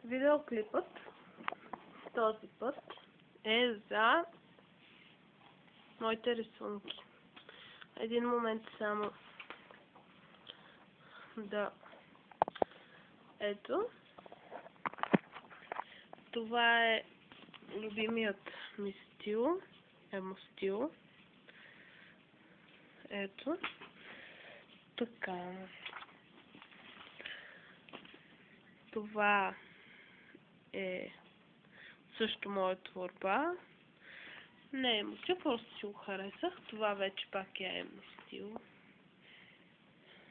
Видеоклипът този път е за моите рисунки. Един момент само да... Ето. Това е любимият ми стил. Емостил. Ето. Така. Това е също моя творба. Не е емостил, просто си го харесах. Това вече пак е емостил.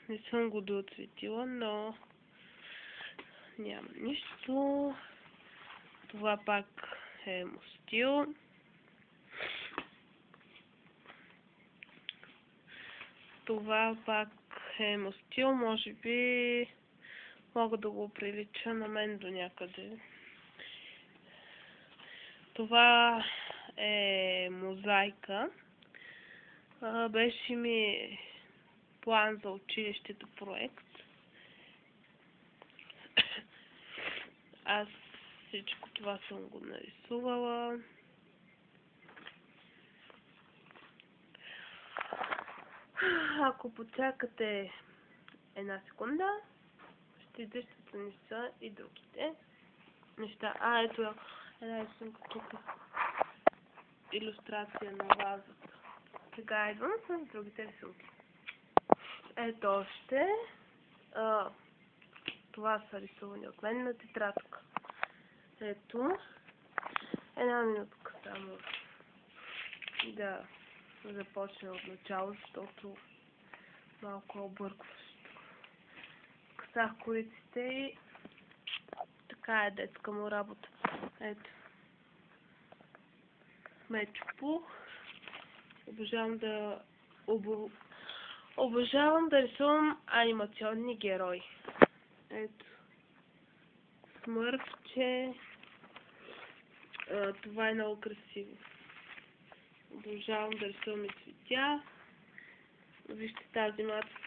Не съм го доцветила, но няма нищо. Това пак е емостил. Това пак е емостил. Може би мога да го прилича на мен до някъде. Това е мозайка. Беше ми план за училището проект. Аз всичко това съм го нарисувала. Ако почакате една секунда, ще изрещат ни са и другите неща. Ето една рисунка тук. Илюстрация на вазата. Сега идвам с другите рисунки. Ето още. Това са рисувани от мен на тетрадка. Ето. Една минутка само да започна от начало, защото малко е объркващо. Късах кориците и така е детска му работа. Ето. Мечо Пух. Обожавам да рисувам анимационни герои. Ето. Смъртче. Това е много красиво. Обожавам да рисувам и цветя. Вижте тази матка.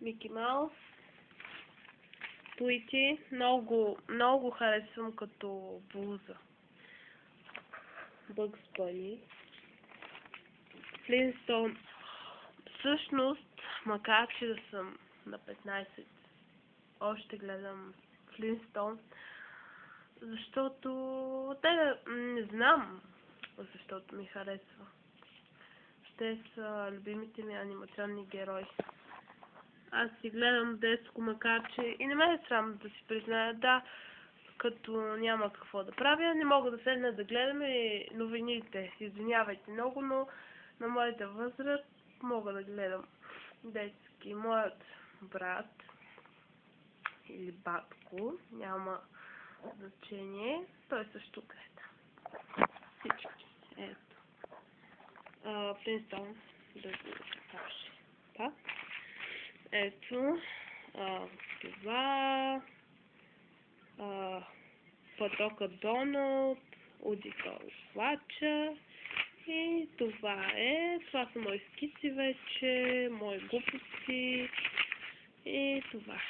Мики Маус. Туити. Много харесвам като блуза. Бъгс Бъни. Флинстоун. Всъщност, макар че да съм на 15, още гледам Флинстоун, защото не знам, защото ми харесва. Те са любимите ми анимационни герои. Аз си гледам детско, макар че и не ме е срам да си призная, да, като няма какво да правя, не мога да седна да гледам и новините. Извинявайте много, но на моята възраст мога да гледам детски. Моят брат или батко, няма значение, той също гледа. Всички. Ето. Флинстоун, да го покажа. Так. Ето. Това. Потока Доналд, Удика Ослача. И това е. Това са мои скици вече, мои глупости. И това.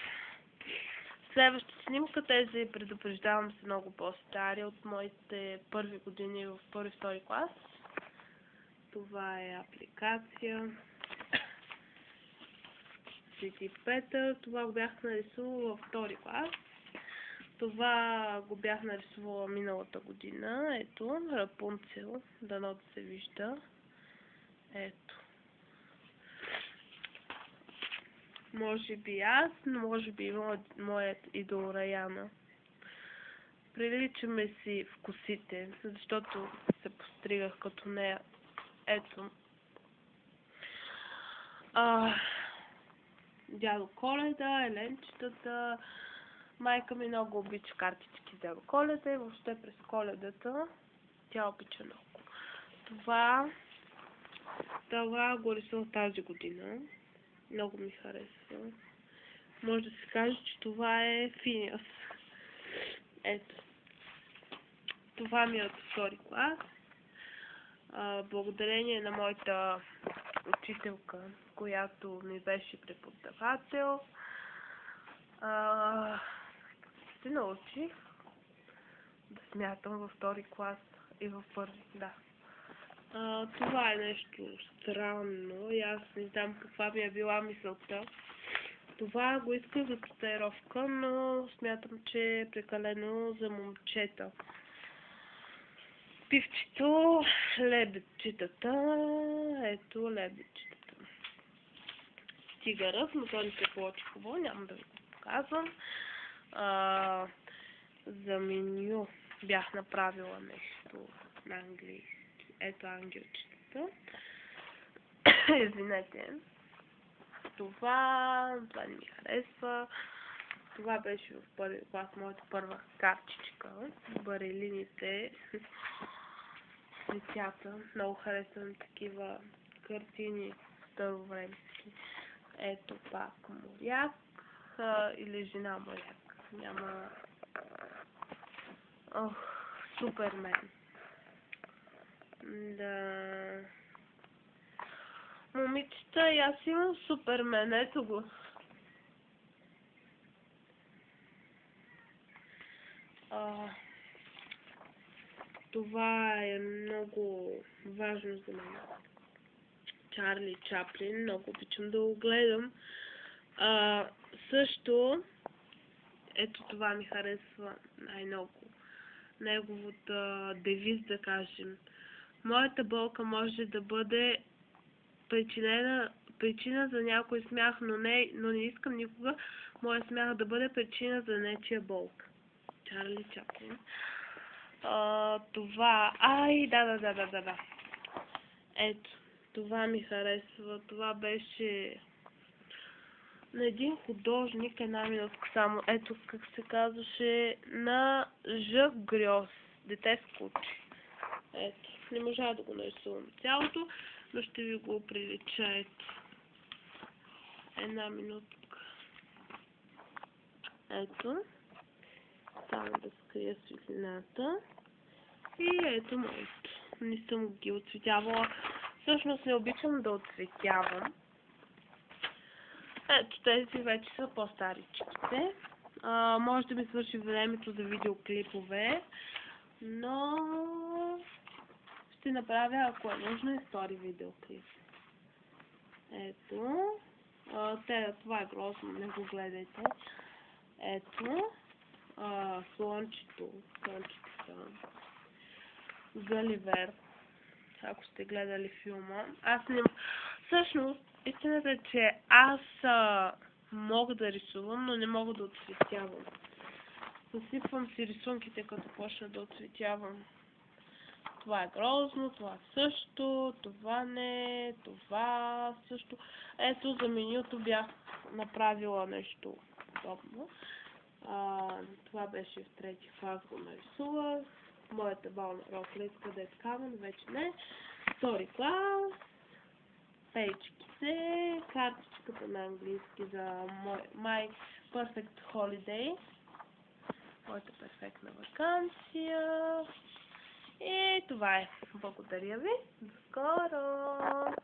Следващата снимка, тези предупреждавам са много по-стари от моите първи години в първи-втори клас. Това е апликация. Сити Петър. Това го бях нарисувала във втори клас. Това го бях нарисувала миналата година. Ето, Рапунцел. Дано да се вижда. Ето. Може би аз, но може би моят идол Раяна. Приличаме си в косите, защото се постригах като нея. Ето. Дядо Коледа, еленчетата. Майка ми много обича картички с Дядо Коледа и въобще през Коледата тя обича много. Това го рисувах тази година. Много ми харесва. Може да се каже, че това е Финиас. Ето. Това ми е от втори клас. Благодарение на моята учителка, която ми беше преподавател. се научих да смятам във втори клас и в първи, да. Това е нещо странно и аз не знам каква ми е била мисълта. Това го исках за татуировка, но смятам, че е прекалено за момчета. Пивчето, лебедчетата, ето лебедчетата. Тигърът, но той не се получи хубаво, няма да ви го показвам. За меню бях направила нещо на английски. Ето ангелчетата. Извинете. Това не ми харесва. Това беше в първи клас моята първа картичка. Барелините. Цветята. Много харесвам такива картини старовремски. Ето пак моряк или жена моряк. Няма... Супермен. Да... Момичета, и аз имам Супермен, ето го. Това е много важно за мен. Чарли Чаплин, много обичам да го гледам. Също, ето това ми харесва най-много. Неговата девиз, да кажем. Моята болка може да бъде причина за някой смях, но не искам никога моя смях да бъде причина за нечия болка. Чарли Чаплин. Това... Да. Ето, това ми харесва. Това беше на един художник, една минутка само. Ето как се казваше, на Жак Грьос. Дете с куче. Ето, не можа да го нарисувам цялото, но ще ви го прилича. Ето. Една минутка. Ето. Само да скрия светлината. И ето моето. Не съм ги отцветявала. Всъщност не обичам да отцветявам. Ето тези вече са по-старичките. Може да ми свърши времето за видеоклипове, но ще направя, ако е нужно, и втори видеоклип. Ето. Това е грозно, не го гледайте. Ето. Слънчето. Галивер. Ако сте гледали филма. Аз не... Всъщност, истината е, че аз мога да рисувам, но не мога да отцветявам. Съсипвам си рисунките, като почна да отцветявам. Това е грозно, това също, това не, това също. Ето за менюто бях направила нещо подобно. Това беше в трети клас, го нарисувах. Моята бална роклет, къде е камън, вече не. Втори клас. Пейчките, картичката на английски за My Perfect Holiday. Моята перфектна вакансия. И това е. Благодаря ви. До скоро!